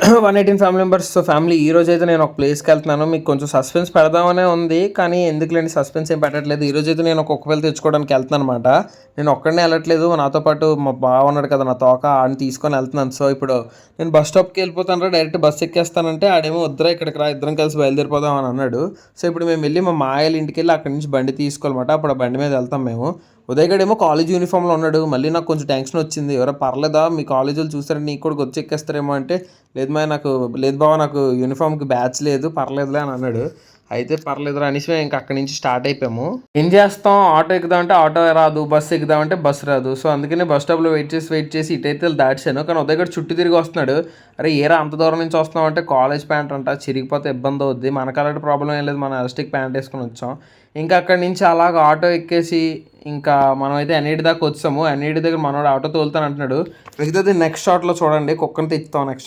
118 family members. So family ఈ రోజు అయితే నేను ఒక ప్లేస్కి వెళ్తున్నాను. మీకు కొంచెం సస్పెన్స్ పెడదామనే ఉంది, కానీ ఎందుకులేండి సస్పెన్స్ ఏం పెట్టట్లేదు. ఈ రోజు అయితే నేను ఒక కుక్క పిల్ల తెచ్చుకోవడానికి వెళ్తున్నాను అనమాట. నేను ఒక్కడనే వెళ్ళట్లేదు, నాతో పాటు మా బావ ఉన్నాడు కదా, నా తోక, ఆడిని తీసుకొని వెళ్తున్నాను. సో ఇప్పుడు నేను బస్ స్టాప్కి వెళ్ళిపోతాను, డైరెక్ట్ బస్ ఎక్కేస్తానంటే ఆడేమో వద్దురా ఇక్కడికి రా, ఇద్దరం కలిసి బయలుదేరిపోదాం అని అన్నాడు. సో ఇప్పుడు మేము వెళ్ళి మా మాయల ఇంటికి వెళ్ళి అక్కడి నుంచి బండి తీసుకోవాలన్నమాట. అప్పుడు ఆ బండి మీద వెళ్తాం మేము. ఉదయగడేమో కాలేజ్ యూనిఫామ్లో ఉన్నాడు. మళ్ళీ నాకు కొంచెం టెన్షన్ వచ్చింది, ఎవరో పర్లేదా మీ కాలేజీలు చూసారంటే నీకు కూడా వచ్చి ఎక్కేస్తారేమో అంటే, లేదు మా నాకు లేదు బావ, నాకు యూనిఫామ్కి బ్యాచ్ లేదు, పర్లేదులే అని అన్నాడు. అయితే పర్లేదురా అనేసి మేము ఇంకా అక్కడి నుంచి స్టార్ట్ అయిపోయాము. ఏం చేస్తాం, ఆటో ఎక్కుదామంటే ఆటో రాదు, బస్సు ఎక్కుదామంటే బస్సు రాదు. సో అందుకనే బస్ స్టాప్లో వెయిట్ చేసి ఇటైతే దాటాను. కానీ ఉదయగడ చుట్టూ తిరిగి వస్తున్నాడు. అరే ఏరా అంత దూరం నుంచి వస్తున్నాం అంటే, కాలేజ్ ప్యాంట్ అంట చిరిగిపోతే ఇబ్బంది అవుద్ది, మనకు అలాంటి ప్రాబ్లం ఏం లేదు, మన ఎలాస్టిక్ ప్యాంట్ వేసుకొని వచ్చాం. ఇంకా అక్కడి నుంచి అలాగ ఆటో ఎక్కేసి ఇంకా మనం అయితే ఎన్ఈడి దాకా వచ్చాము. ఎన్ఈడి దగ్గర మనోడు ఆటో తోలుతాను అంటున్నాడు. మిగతాది నెక్స్ట్ షాట్లో చూడండి, కుక్కని తెచ్చుతాం నెక్స్ట్